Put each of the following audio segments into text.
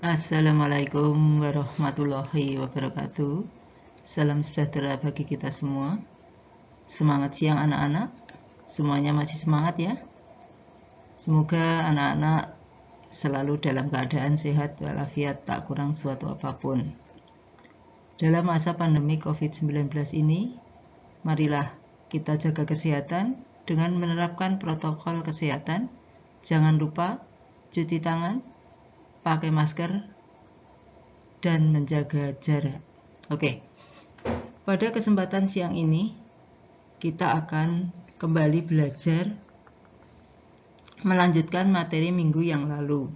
Assalamualaikum warahmatullahi wabarakatuh. Salam sejahtera bagi kita semua. Semangat siang anak-anak. Semuanya masih semangat ya. Semoga anak-anak selalu dalam keadaan sehat walafiat, tak kurang suatu apapun. Dalam masa pandemi COVID-19 ini, marilah kita jaga kesehatan dengan menerapkan protokol kesehatan. Jangan lupa cuci tangan, pakai masker, dan menjaga jarak. Oke, pada kesempatan siang ini kita akan kembali belajar melanjutkan materi minggu yang lalu.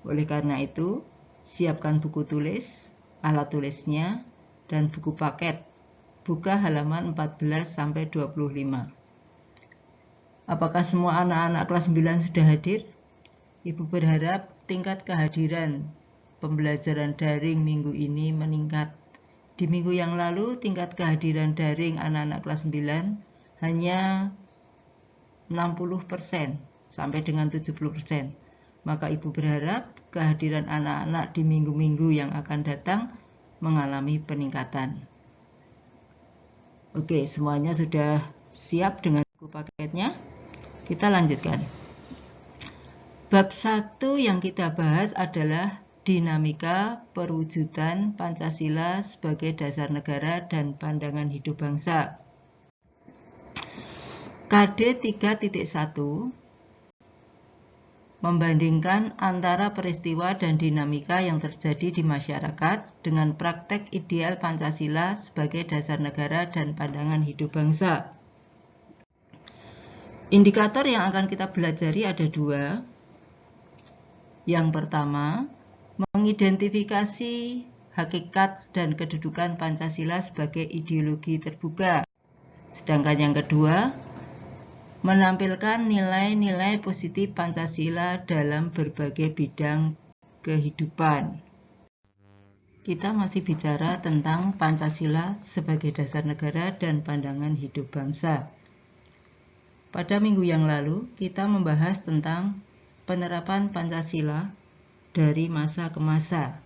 Oleh karena itu, siapkan buku tulis, alat tulisnya, dan buku paket. Buka halaman 14-25. Apakah semua anak-anak kelas 9 sudah hadir? Ibu berharap tingkat kehadiran pembelajaran daring minggu ini meningkat. Di minggu yang lalu, tingkat kehadiran daring anak-anak kelas 9 hanya 60% sampai dengan 70%. Maka Ibu berharap kehadiran anak-anak di minggu-minggu yang akan datang mengalami peningkatan. Oke, semuanya sudah siap dengan buku paketnya? Kita lanjutkan. Bab 1 yang kita bahas adalah dinamika perwujudan Pancasila sebagai dasar negara dan pandangan hidup bangsa. KD 3.1 membandingkan antara peristiwa dan dinamika yang terjadi di masyarakat dengan praktek ideal Pancasila sebagai dasar negara dan pandangan hidup bangsa. Indikator yang akan kita pelajari ada dua. Yang pertama, mengidentifikasi hakikat dan kedudukan Pancasila sebagai ideologi terbuka. Sedangkan yang kedua, menampilkan nilai-nilai positif Pancasila dalam berbagai bidang kehidupan. Kita masih bicara tentang Pancasila sebagai dasar negara dan pandangan hidup bangsa. Pada minggu yang lalu, kita membahas tentang penerapan Pancasila dari masa ke masa,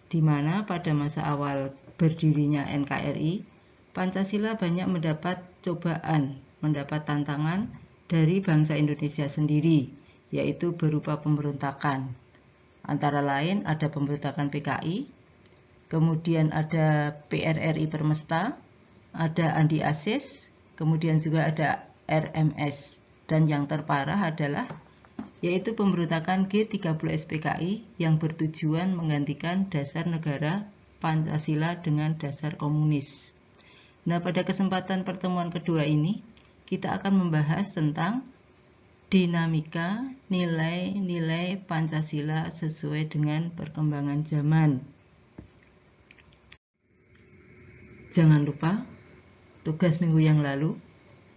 di mana pada masa awal berdirinya NKRI, Pancasila banyak mendapat cobaan, mendapat tantangan dari bangsa Indonesia sendiri, yaitu berupa pemberontakan. Antara lain ada pemberontakan PKI, kemudian ada PRRI Permesta, ada Andi Asis, kemudian juga ada RMS, dan yang terparah adalah yaitu pemberontakan G30 SPKI yang bertujuan menggantikan dasar negara Pancasila dengan dasar komunis. Nah, pada kesempatan pertemuan kedua ini, kita akan membahas tentang dinamika nilai-nilai Pancasila sesuai dengan perkembangan zaman. Jangan lupa, tugas minggu yang lalu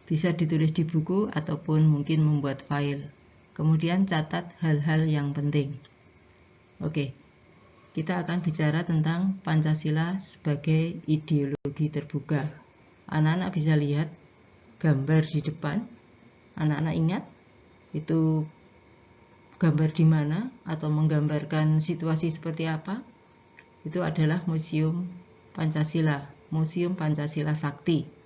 bisa ditulis di buku ataupun mungkin membuat file. Kemudian catat hal-hal yang penting. Oke, kita akan bicara tentang Pancasila sebagai ideologi terbuka. Anak-anak bisa lihat gambar di depan. Anak-anak ingat itu gambar di mana atau menggambarkan situasi seperti apa? Itu adalah Museum Pancasila, Museum Pancasila Sakti.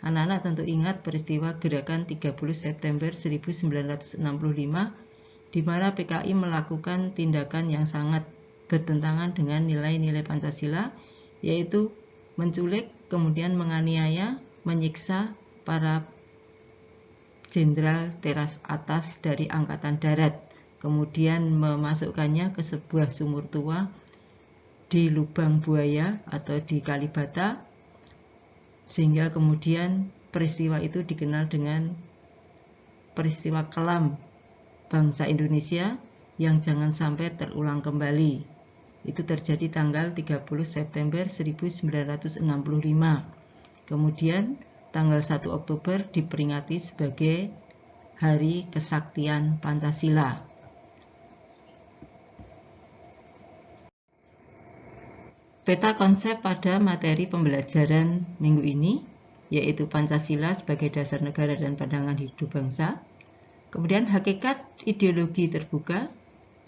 Anak-anak tentu ingat peristiwa gerakan 30 September 1965 di mana PKI melakukan tindakan yang sangat bertentangan dengan nilai-nilai Pancasila, yaitu menculik, kemudian menganiaya, menyiksa para jenderal teras atas dari Angkatan Darat, kemudian memasukkannya ke sebuah sumur tua di Lubang Buaya atau di Kalibata, sehingga kemudian peristiwa itu dikenal dengan peristiwa kelam bangsa Indonesia yang jangan sampai terulang kembali. Itu terjadi tanggal 30 September 1965. Kemudian tanggal 1 Oktober diperingati sebagai Hari Kesaktian Pancasila. Peta konsep pada materi pembelajaran minggu ini, yaitu Pancasila sebagai dasar negara dan pandangan hidup bangsa. Kemudian hakikat ideologi terbuka,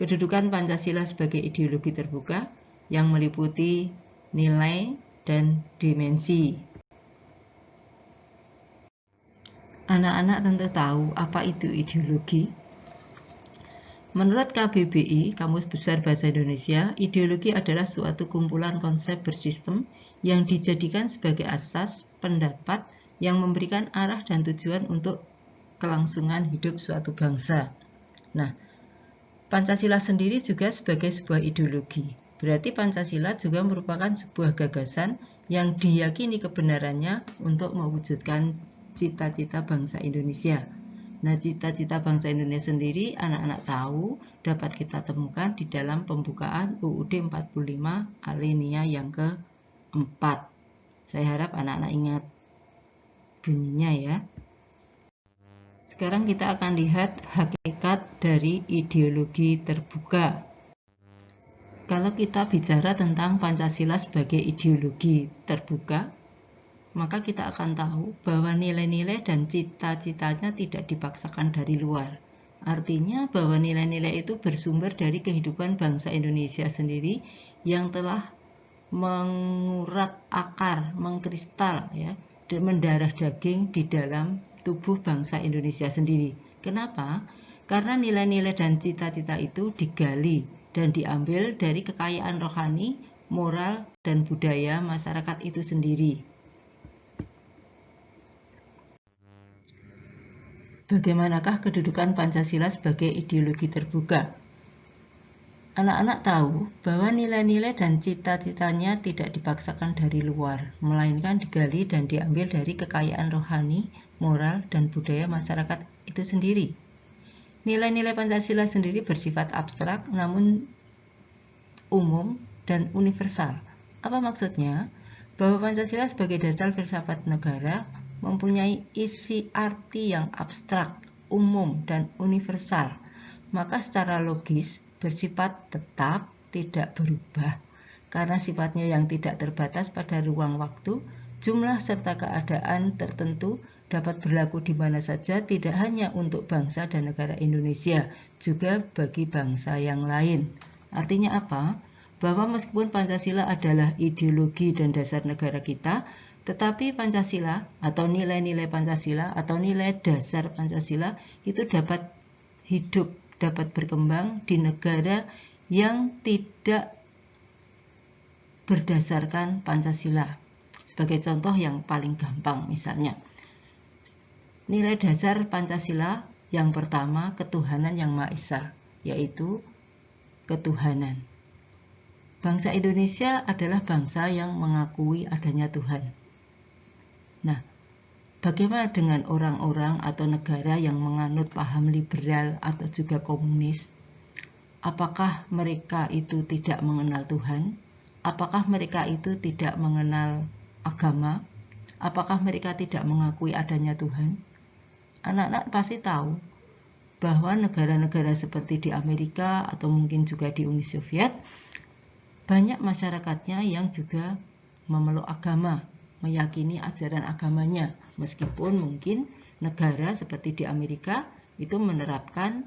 Kedudukan Pancasila sebagai ideologi terbuka yang meliputi nilai dan dimensi. Anak-anak tentu tahu apa itu ideologi. Menurut KBBI, Kamus Besar Bahasa Indonesia, ideologi adalah suatu kumpulan konsep bersistem yang dijadikan sebagai asas pendapat yang memberikan arah dan tujuan untuk kelangsungan hidup suatu bangsa. Nah, Pancasila sendiri juga sebagai sebuah ideologi. Berarti Pancasila juga merupakan sebuah gagasan yang diyakini kebenarannya untuk mewujudkan cita-cita bangsa Indonesia. Nah, cita-cita bangsa Indonesia sendiri anak-anak tahu dapat kita temukan di dalam pembukaan UUD 45 alinea yang keempat. Saya harap anak-anak ingat bunyinya ya. Sekarang kita akan lihat hakikat dari ideologi terbuka. Kalau kita bicara tentang Pancasila sebagai ideologi terbuka, maka kita akan tahu bahwa nilai-nilai dan cita-citanya tidak dipaksakan dari luar. Artinya bahwa nilai-nilai itu bersumber dari kehidupan bangsa Indonesia sendiri yang telah mengurat akar, mengkristal ya, dan mendarah daging di dalam tubuh bangsa Indonesia sendiri. Kenapa? Karena nilai-nilai dan cita-cita itu digali dan diambil dari kekayaan rohani, moral, dan budaya masyarakat itu sendiri. Bagaimanakah kedudukan Pancasila sebagai ideologi terbuka? Anak-anak tahu bahwa nilai-nilai dan cita-citanya tidak dipaksakan dari luar, melainkan digali dan diambil dari kekayaan rohani, moral, dan budaya masyarakat itu sendiri. Nilai-nilai Pancasila sendiri bersifat abstrak namun umum dan universal. Apa maksudnya? Bahwa Pancasila sebagai dasar filsafat negara mempunyai isi arti yang abstrak, umum, dan universal. Maka secara logis bersifat tetap, tidak berubah, karena sifatnya yang tidak terbatas pada ruang waktu, jumlah serta keadaan tertentu dapat berlaku di mana saja, tidak hanya untuk bangsa dan negara Indonesia, juga bagi bangsa yang lain. Artinya apa? Bahwa meskipun Pancasila adalah ideologi dan dasar negara kita, tetapi Pancasila atau nilai-nilai Pancasila atau nilai dasar Pancasila itu dapat hidup, dapat berkembang di negara yang tidak berdasarkan Pancasila. Sebagai contoh yang paling gampang misalnya, nilai dasar Pancasila yang pertama ketuhanan yang Maha Esa, yaitu ketuhanan. Bangsa Indonesia adalah bangsa yang mengakui adanya Tuhan. Nah, bagaimana dengan orang-orang atau negara yang menganut paham liberal atau juga komunis? Apakah mereka itu tidak mengenal Tuhan? Apakah mereka itu tidak mengenal agama? Apakah mereka tidak mengakui adanya Tuhan? Anak-anak pasti tahu bahwa negara-negara seperti di Amerika atau mungkin juga di Uni Soviet, banyak masyarakatnya yang juga memeluk agama, meyakini ajaran agamanya, meskipun mungkin negara seperti di Amerika itu menerapkan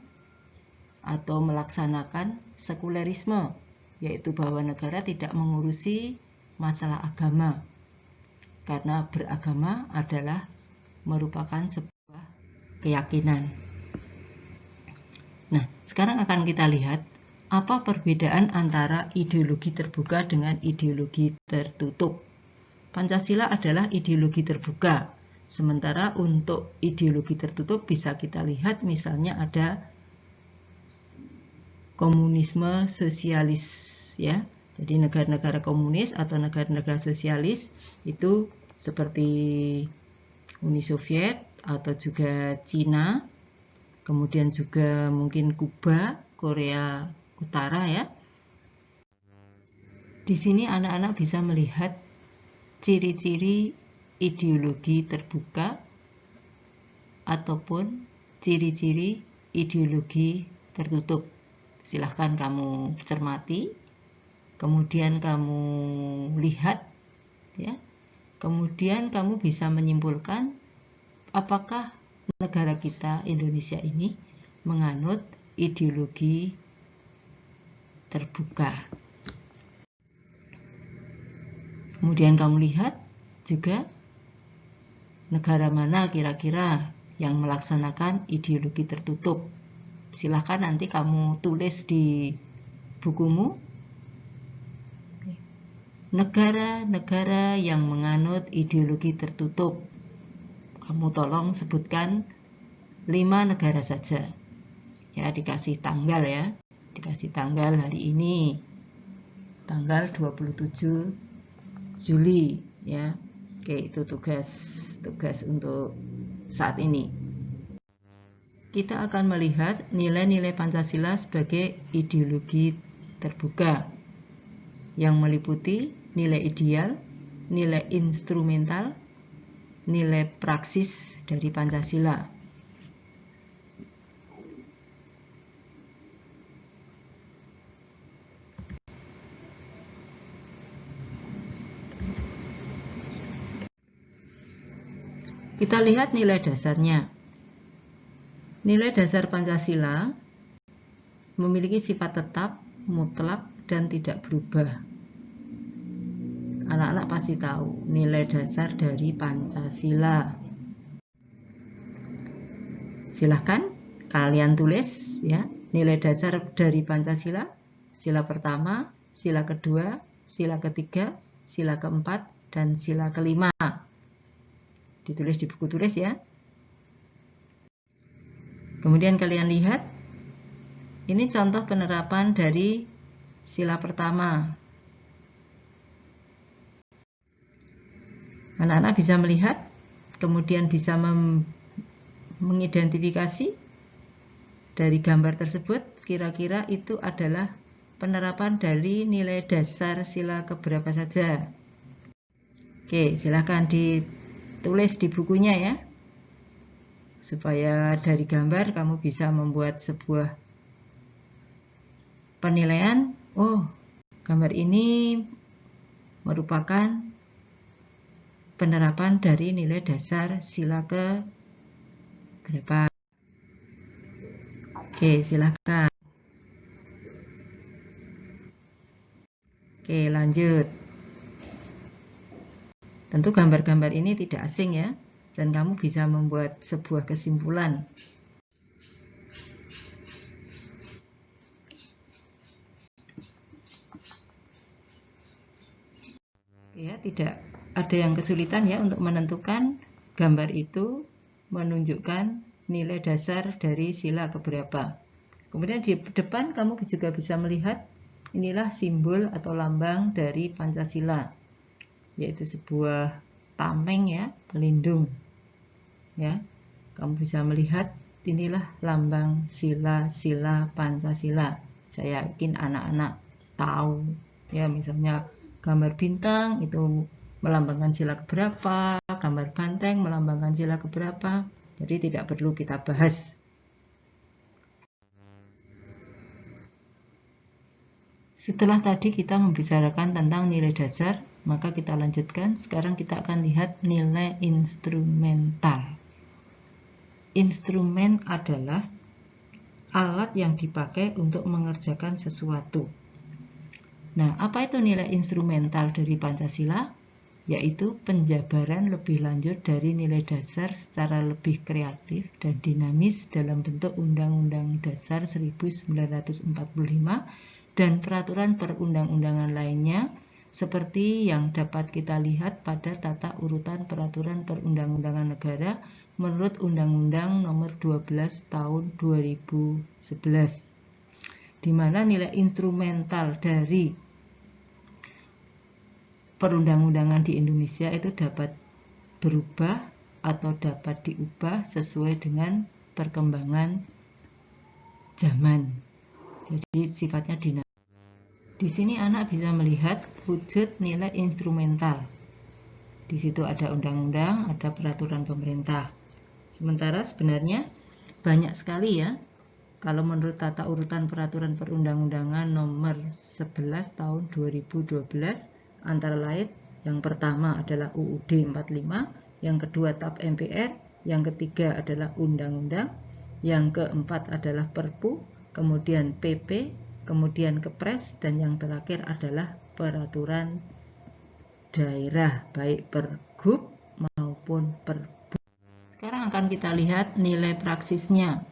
atau melaksanakan sekulerisme, yaitu bahwa negara tidak mengurusi masalah agama, karena beragama adalah merupakan sebuah keyakinan. Nah, sekarang akan kita lihat apa perbedaan antara ideologi terbuka dengan ideologi tertutup. Pancasila adalah ideologi terbuka, sementara untuk ideologi tertutup bisa kita lihat misalnya ada komunisme sosialis ya. Jadi negara-negara komunis atau negara-negara sosialis itu seperti Uni Soviet atau juga Cina, kemudian juga mungkin Kuba, Korea Utara ya. Di sini anak-anak bisa melihat ciri-ciri ideologi terbuka ataupun ciri-ciri ideologi tertutup. Silahkan kamu cermati, kemudian kamu lihat ya. Kemudian kamu bisa menyimpulkan apakah negara kita Indonesia ini menganut ideologi terbuka. Kemudian kamu lihat juga negara mana kira-kira yang melaksanakan ideologi tertutup. Silahkan nanti kamu tulis di bukumu negara-negara yang menganut ideologi tertutup. Kamu tolong sebutkan 5 negara saja. Ya, dikasih tanggal ya. Dikasih tanggal hari ini. Tanggal 27 Juli ya. Oke, itu tugas untuk saat ini. Kita akan melihat nilai-nilai Pancasila sebagai ideologi terbuka yang meliputi nilai ideal, nilai instrumental, nilai praksis dari Pancasila. Kita lihat nilai dasarnya. Nilai dasar Pancasila memiliki sifat tetap, mutlak, dan tidak berubah. Anak-anak pasti tahu nilai dasar dari Pancasila. Silahkan kalian tulis ya, nilai dasar dari Pancasila. Sila pertama, sila kedua, sila ketiga, sila keempat, dan sila kelima. Ditulis di buku tulis ya. Kemudian kalian lihat, ini contoh penerapan dari sila pertama. Anak-anak bisa melihat, kemudian bisa mengidentifikasi dari gambar tersebut, kira-kira itu adalah penerapan dari nilai dasar sila keberapa saja. Oke, silahkan ditulis di bukunya ya, supaya dari gambar kamu bisa membuat sebuah penilaian. Oh, gambar ini merupakan penerapan dari nilai dasar sila ke berapa. Oke, silahkan. Oke, lanjut. Tentu gambar-gambar ini tidak asing ya, dan kamu bisa membuat sebuah kesimpulan. Ya, tidak ada yang kesulitan ya untuk menentukan gambar itu menunjukkan nilai dasar dari sila keberapa. Kemudian di depan kamu juga bisa melihat inilah simbol atau lambang dari Pancasila, yaitu sebuah tameng ya, pelindung. Ya, kamu bisa melihat inilah lambang sila-sila Pancasila. Saya yakin anak-anak tahu ya, misalnya gambar bintang itu melambangkan sila keberapa, gambar banteng melambangkan sila keberapa. Jadi tidak perlu kita bahas. Setelah tadi kita membicarakan tentang nilai dasar, maka kita lanjutkan. Sekarang kita akan lihat nilai instrumental. Instrumen adalah alat yang dipakai untuk mengerjakan sesuatu. Nah, apa itu nilai instrumental dari Pancasila? Yaitu penjabaran lebih lanjut dari nilai dasar secara lebih kreatif dan dinamis dalam bentuk Undang-Undang Dasar 1945 dan peraturan perundang-undangan lainnya, seperti yang dapat kita lihat pada tata urutan peraturan perundang-undangan negara menurut Undang-Undang Nomor 12 Tahun 2011, di mana nilai instrumental dari perundang-undangan di Indonesia itu dapat berubah atau dapat diubah sesuai dengan perkembangan zaman. Jadi sifatnya dinamis. Di sini anak bisa melihat wujud nilai instrumental. Di situ ada undang-undang, ada peraturan pemerintah. Sementara sebenarnya banyak sekali ya. Kalau menurut tata urutan peraturan perundang-undangan nomor 11 tahun 2012, antara lain yang pertama adalah UUD 45, yang kedua TAP MPR, yang ketiga adalah undang-undang, yang keempat adalah Perpu, kemudian PP, kemudian Kepres, dan yang terakhir adalah peraturan daerah, baik Pergub maupun Perbu. Sekarang akan kita lihat nilai praksisnya.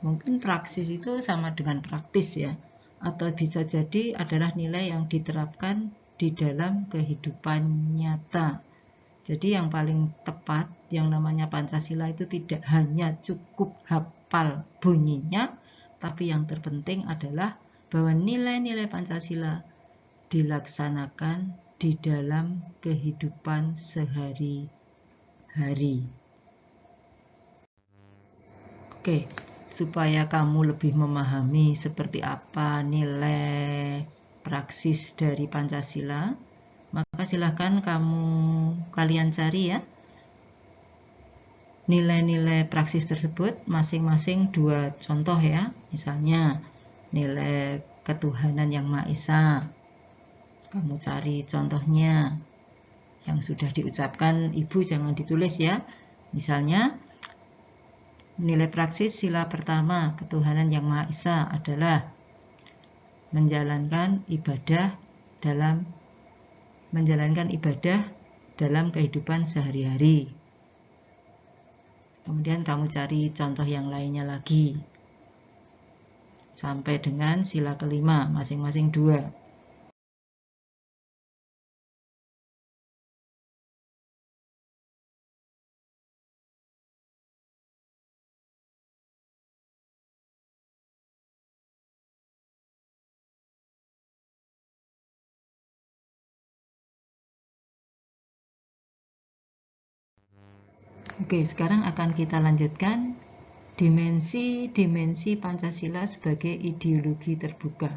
Mungkin praksis itu sama dengan praktis ya, atau bisa jadi adalah nilai yang diterapkan di dalam kehidupan nyata. Jadi yang paling tepat, yang namanya Pancasila itu tidak hanya cukup hafal bunyinya, tapi yang terpenting adalah bahwa nilai-nilai Pancasila dilaksanakan di dalam kehidupan sehari-hari. Oke, supaya kamu lebih memahami seperti apa nilai praksis dari Pancasila, maka silahkan kalian cari ya nilai-nilai praksis tersebut, masing-masing 2 contoh ya. Misalnya nilai ketuhanan yang Maha Esa, kamu cari contohnya yang sudah diucapkan ibu, jangan ditulis ya. Misalnya nilai praksis sila pertama ketuhanan yang Maha Esa adalah menjalankan ibadah dalam kehidupan sehari-hari. Kemudian kamu cari contoh yang lainnya lagi sampai dengan sila kelima, masing-masing 2. Oke, sekarang akan kita lanjutkan dimensi Pancasila sebagai ideologi terbuka.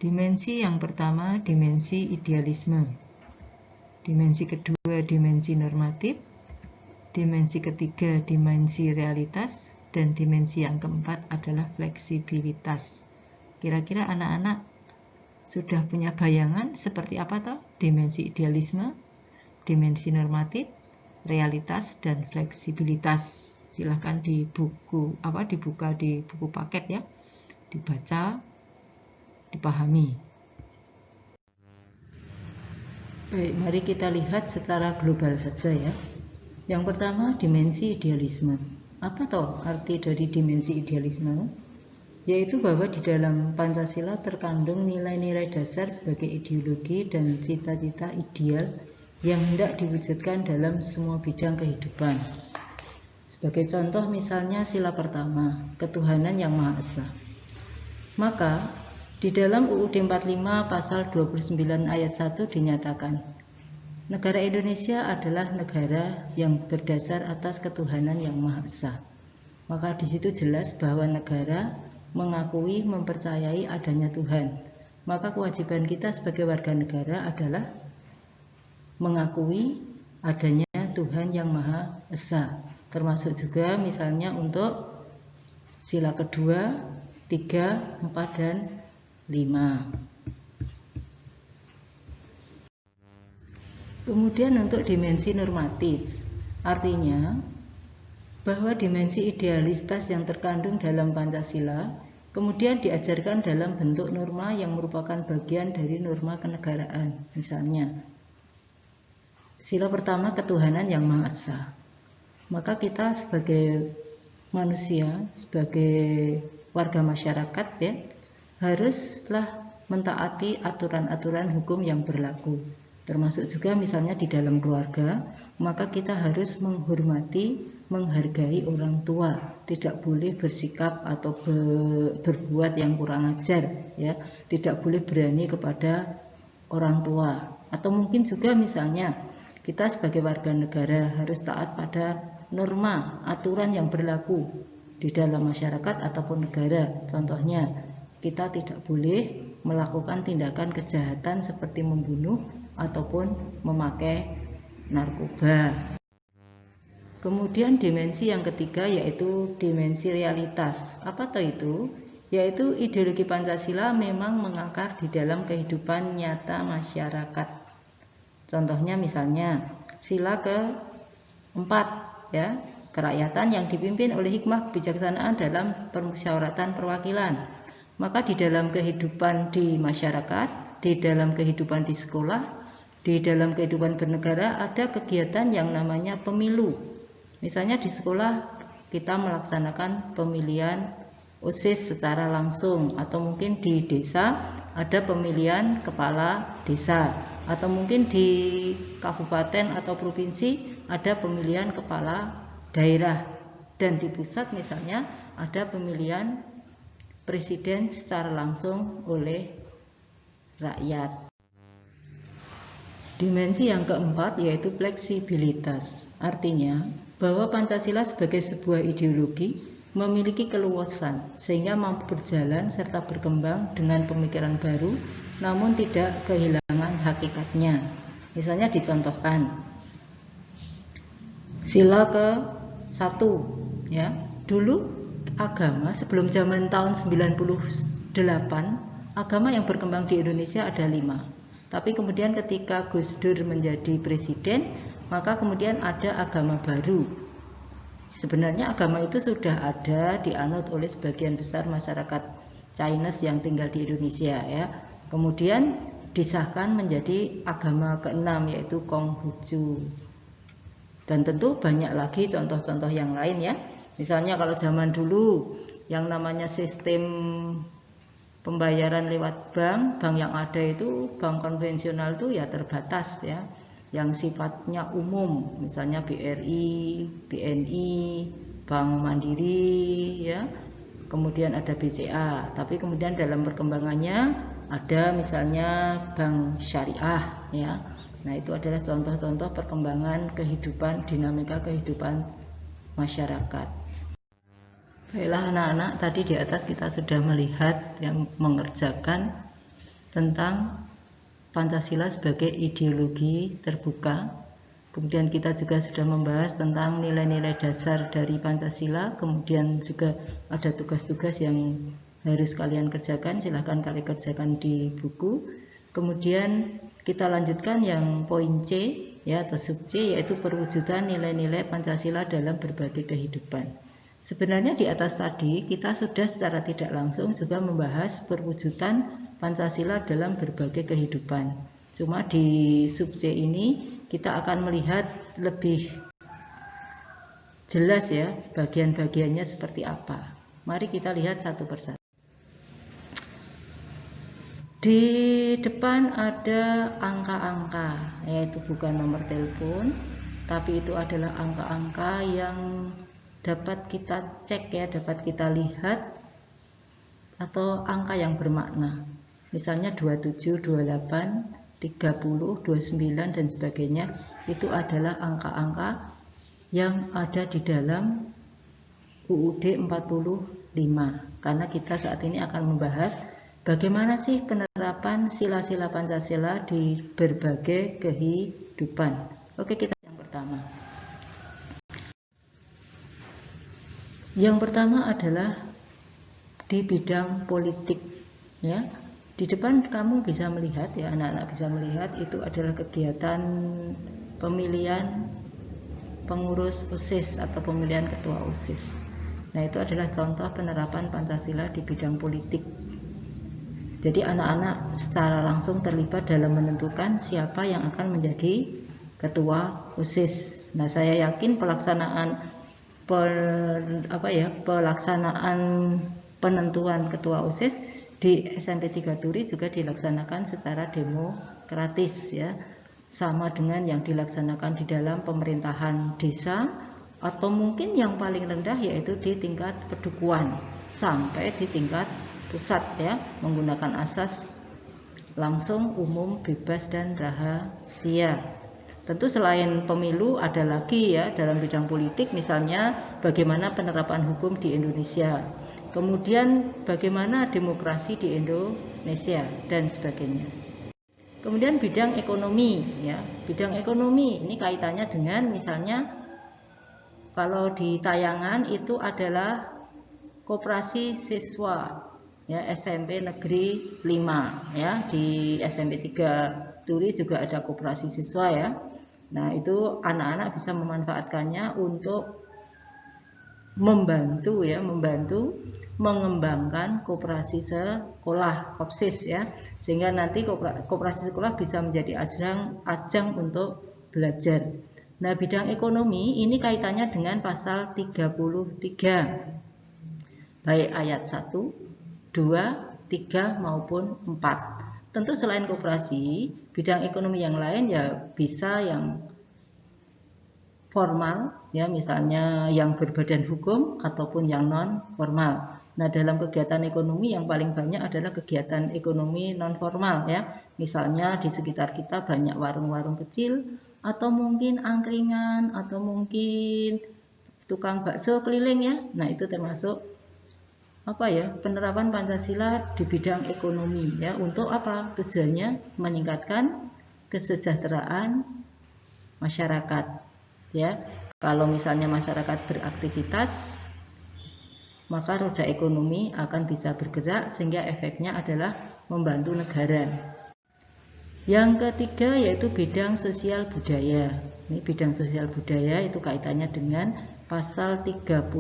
Dimensi yang pertama, dimensi idealisme. Dimensi kedua, dimensi normatif. Dimensi ketiga, dimensi realitas. Dan dimensi yang keempat adalah fleksibilitas. Kira-kira anak-anak sudah punya bayangan seperti apa toh dimensi idealisme, dimensi normatif, realitas, dan fleksibilitas? Silahkan dibuka di buku paket ya, dibaca, dipahami. Baik, mari kita lihat secara global saja ya. Yang pertama, dimensi idealisme. Apa toh arti dari dimensi idealisme? Yaitu bahwa di dalam Pancasila terkandung nilai-nilai dasar sebagai ideologi dan cita-cita ideal yang hendak diwujudkan dalam semua bidang kehidupan. Sebagai contoh misalnya sila pertama, ketuhanan yang Maha Esa. Maka di dalam UUD 45 pasal 29 ayat 1 dinyatakan, negara Indonesia adalah negara yang berdasar atas ketuhanan yang Maha Esa. Maka di situ jelas bahwa negara mengakui, mempercayai adanya Tuhan. Maka kewajiban kita sebagai warga negara adalah mengakui adanya Tuhan yang Maha Esa, termasuk juga misalnya untuk sila kedua, 3, 4, dan 5. Kemudian untuk dimensi normatif, artinya bahwa dimensi idealitas yang terkandung dalam Pancasila kemudian diajarkan dalam bentuk norma yang merupakan bagian dari norma kenegaraan. Misalnya sila pertama, ketuhanan yang Maha Esa. Maka kita sebagai manusia, sebagai warga masyarakat ya, haruslah mentaati aturan-aturan hukum yang berlaku. Termasuk juga misalnya di dalam keluarga, maka kita harus menghormati, menghargai orang tua. Tidak boleh bersikap atau berbuat yang kurang ajar ya. Tidak boleh berani kepada orang tua. Atau mungkin juga misalnya kita sebagai warga negara harus taat pada norma, aturan yang berlaku di dalam masyarakat ataupun negara. Contohnya, kita tidak boleh melakukan tindakan kejahatan seperti membunuh ataupun memakai narkoba. Kemudian dimensi yang ketiga yaitu dimensi realitas. Apa itu? Yaitu ideologi Pancasila memang mengakar di dalam kehidupan nyata masyarakat. Contohnya misalnya sila ke-4 ya, kerakyatan yang dipimpin oleh hikmah kebijaksanaan dalam permusyawaratan perwakilan. Maka di dalam kehidupan di masyarakat, di dalam kehidupan di sekolah, di dalam kehidupan bernegara ada kegiatan yang namanya pemilu. Misalnya di sekolah kita melaksanakan pemilihan OSIS secara langsung, atau mungkin di desa ada pemilihan kepala desa, atau mungkin di kabupaten atau provinsi ada pemilihan kepala daerah, dan di pusat misalnya ada pemilihan presiden secara langsung oleh rakyat. Dimensi yang keempat yaitu fleksibilitas. Artinya bahwa Pancasila sebagai sebuah ideologi memiliki keluasan sehingga mampu berjalan serta berkembang dengan pemikiran baru namun tidak kehilangan hakikatnya. Misalnya dicontohkan sila ke-1 ya. Dulu agama sebelum zaman tahun 98 agama yang berkembang di Indonesia ada 5. Tapi kemudian ketika Gus Dur menjadi presiden, maka kemudian ada agama baru. Sebenarnya agama itu sudah ada dianut oleh sebagian besar masyarakat Chinese yang tinggal di Indonesia ya. Kemudian disahkan menjadi agama ke-6 yaitu Konghucu. Dan tentu banyak lagi contoh-contoh yang lain ya. Misalnya kalau zaman dulu yang namanya sistem pembayaran lewat bank yang ada itu bank konvensional itu ya terbatas ya, yang sifatnya umum, misalnya BRI, BNI, Bank Mandiri ya, kemudian ada BCA. Tapi kemudian dalam perkembangannya ada misalnya bank syariah ya. Nah, itu adalah contoh-contoh perkembangan kehidupan, dinamika kehidupan masyarakat. Baiklah anak-anak, tadi di atas kita sudah melihat yang mengerjakan tentang Pancasila sebagai ideologi terbuka. Kemudian kita juga sudah membahas tentang nilai-nilai dasar dari Pancasila. Kemudian juga ada tugas-tugas yang harus kalian kerjakan, silahkan kalian kerjakan di buku. Kemudian kita lanjutkan yang poin C ya, atau sub C, yaitu perwujudan nilai-nilai Pancasila dalam berbagai kehidupan. Sebenarnya di atas tadi kita sudah secara tidak langsung juga membahas perwujudan Pancasila dalam berbagai kehidupan. Cuma di sub C ini kita akan melihat lebih jelas ya bagian-bagiannya seperti apa. Mari kita lihat satu persatu. Di depan ada angka-angka, yaitu bukan nomor telepon, tapi itu adalah angka-angka yang dapat kita cek ya, dapat kita lihat, atau angka yang bermakna. Misalnya 27, 28, 30, 29 dan sebagainya. Itu adalah angka-angka yang ada di dalam UUD 45. Karena kita saat ini akan membahas bagaimana sih penerapan sila-sila Pancasila di berbagai kehidupan. Oke, kita yang pertama. Yang pertama adalah di bidang politik ya. Di depan kamu bisa melihat ya, anak-anak bisa melihat itu adalah kegiatan pemilihan pengurus OSIS atau pemilihan ketua OSIS. Nah, itu adalah contoh penerapan Pancasila di bidang politik. Jadi anak-anak secara langsung terlibat dalam menentukan siapa yang akan menjadi ketua OSIS. Nah, saya yakin pelaksanaan penentuan ketua OSIS di SMP 3 Turi juga dilaksanakan secara demokratis ya, sama dengan yang dilaksanakan di dalam pemerintahan desa, atau mungkin yang paling rendah yaitu di tingkat pedukuhan sampai di tingkat pusat ya, menggunakan asas langsung, umum, bebas dan rahasia. Tentu selain pemilu ada lagi ya dalam bidang politik, misalnya bagaimana penerapan hukum di Indonesia, kemudian bagaimana demokrasi di Indonesia dan sebagainya. Kemudian bidang ekonomi ya, bidang ekonomi ini kaitannya dengan misalnya kalau di tayangan itu adalah koperasi siswa ya, SMP Negeri 5 ya, di SMP 3 Turi juga ada koperasi siswa ya. Nah, itu anak-anak bisa memanfaatkannya untuk membantu mengembangkan koperasi sekolah, KOPSIS ya, sehingga nanti koperasi sekolah bisa menjadi ajang untuk belajar. Nah, bidang ekonomi ini kaitannya dengan pasal 33, baik ayat 1, 2, 3 maupun 4. Tentu selain koperasi, bidang ekonomi yang lain ya bisa yang formal ya, misalnya yang berbadan hukum ataupun yang non formal. Nah, dalam kegiatan ekonomi yang paling banyak adalah kegiatan ekonomi non formal ya. Misalnya di sekitar kita banyak warung-warung kecil atau mungkin angkringan atau mungkin tukang bakso keliling ya. Nah, itu termasuk penerapan Pancasila di bidang ekonomi ya. Untuk apa? Tujuannya meningkatkan kesejahteraan masyarakat ya. Kalau misalnya masyarakat beraktivitas, maka roda ekonomi akan bisa bergerak sehingga efeknya adalah membantu negara. Yang ketiga yaitu bidang sosial budaya. Ini bidang sosial budaya itu kaitannya dengan pasal 31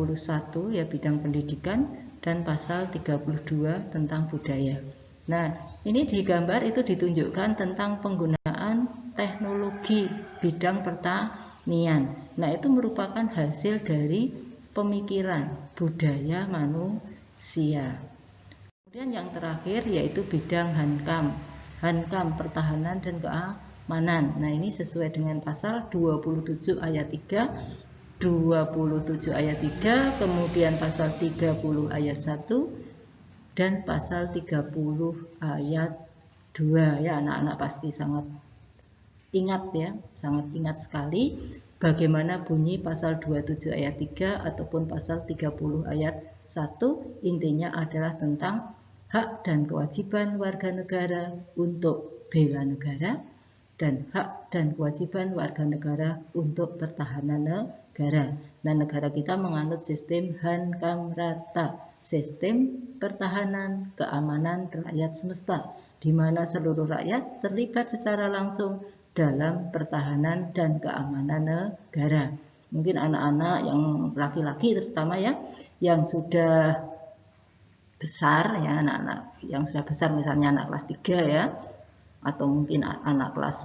ya, bidang pendidikan, dan pasal 32 tentang budaya. Nah, ini di gambar itu ditunjukkan tentang penggunaan teknologi bidang pertanian. Nah, itu merupakan hasil dari pemikiran budaya manusia. Kemudian yang terakhir yaitu bidang Hankam, pertahanan dan keamanan. Nah, ini sesuai dengan pasal 27 ayat 3, 27 ayat 3, kemudian pasal 30 ayat 1 dan pasal 30 ayat 2 ya. Anak-anak pasti sangat ingat ya, sangat ingat sekali bagaimana bunyi pasal 27 ayat 3 ataupun pasal 30 ayat 1. Intinya adalah tentang hak dan kewajiban warga negara untuk bela negara dan hak dan kewajiban warga negara untuk pertahanan negara. Nah, negara kita menganut sistem Hankam Rata, sistem pertahanan keamanan rakyat semesta, di mana seluruh rakyat terlibat secara langsung dalam pertahanan dan keamanan negara. Mungkin anak-anak yang laki-laki terutama ya, yang sudah besar ya, anak-anak yang sudah besar misalnya anak kelas 3 ya, atau mungkin anak kelas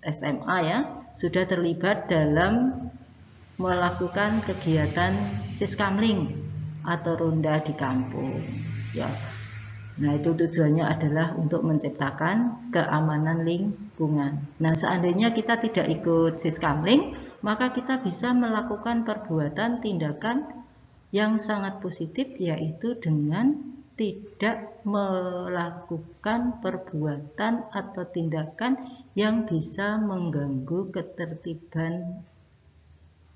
SMA ya, sudah terlibat dalam melakukan kegiatan siskamling atau ronda di kampung ya. Nah, itu tujuannya adalah untuk menciptakan keamanan lingkungan. Nah, seandainya kita tidak ikut siskamling, maka kita bisa melakukan perbuatan tindakan yang sangat positif, yaitu dengan tidak melakukan perbuatan atau tindakan yang bisa mengganggu ketertiban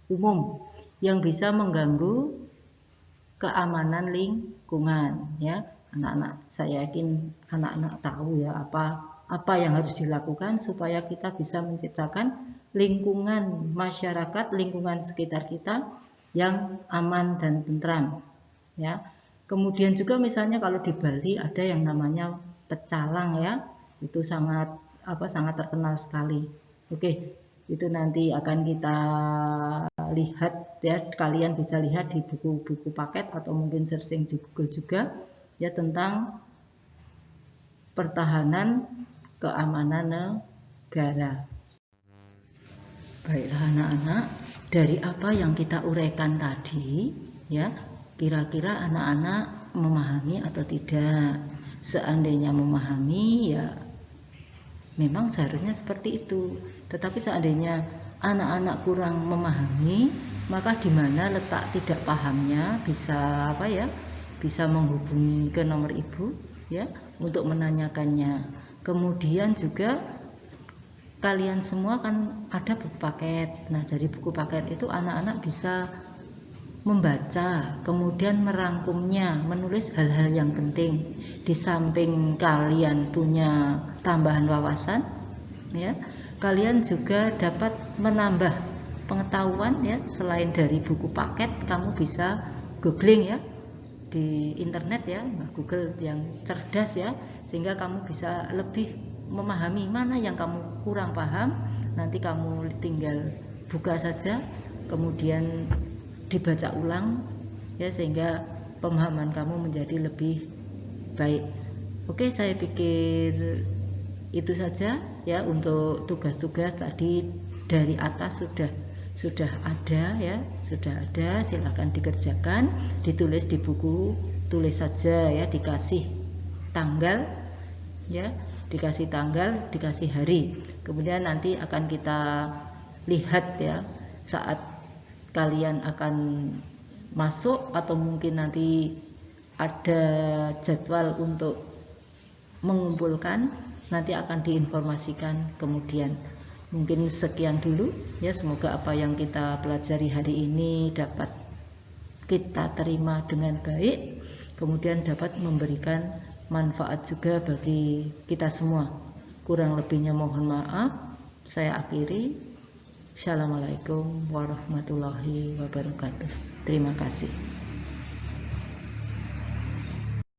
umum, yang bisa mengganggu keamanan lingkungan ya. Anak-anak, saya yakin anak-anak tahu ya apa yang harus dilakukan supaya kita bisa menciptakan lingkungan masyarakat, lingkungan sekitar kita yang aman dan tentram ya. Kemudian juga misalnya kalau di Bali ada yang namanya pecalang ya, itu sangat terkenal sekali. Oke, itu nanti akan kita lihat ya, kalian bisa lihat di buku-buku paket atau mungkin searching di Google juga ya, tentang pertahanan keamanan negara. Baiklah anak-anak, dari apa yang kita uraikan tadi ya, kira-kira anak-anak memahami atau tidak? Seandainya memahami ya memang seharusnya seperti itu. Tetapi seandainya anak-anak kurang memahami, maka di mana letak tidak pahamnya bisa bisa menghubungi ke nomor ibu ya untuk menanyakannya. Kemudian juga kalian semua kan ada buku paket. Nah, dari buku paket itu anak-anak bisa membaca, kemudian merangkumnya, menulis hal-hal yang penting. Di samping kalian punya tambahan wawasan ya, kalian juga dapat menambah pengetahuan ya. Selain dari buku paket, kamu bisa googling ya di internet ya, Google yang cerdas ya, sehingga kamu bisa lebih memahami mana yang kamu kurang paham. Nanti kamu tinggal buka saja, kemudian dibaca ulang ya, sehingga pemahaman kamu menjadi lebih baik. Oke, saya pikir itu saja ya untuk tugas-tugas tadi dari atas sudah ada ya, silakan dikerjakan, ditulis di buku, tulis saja ya, dikasih tanggal ya, dikasih hari, kemudian nanti akan kita lihat ya saat kalian akan masuk atau mungkin nanti ada jadwal untuk mengumpulkan, nanti akan diinformasikan kemudian. Mungkin sekian dulu ya, semoga apa yang kita pelajari hari ini dapat kita terima dengan baik, kemudian dapat memberikan manfaat juga bagi kita semua. Kurang lebihnya mohon maaf, saya akhiri. Assalamualaikum warahmatullahi wabarakatuh. Terima kasih.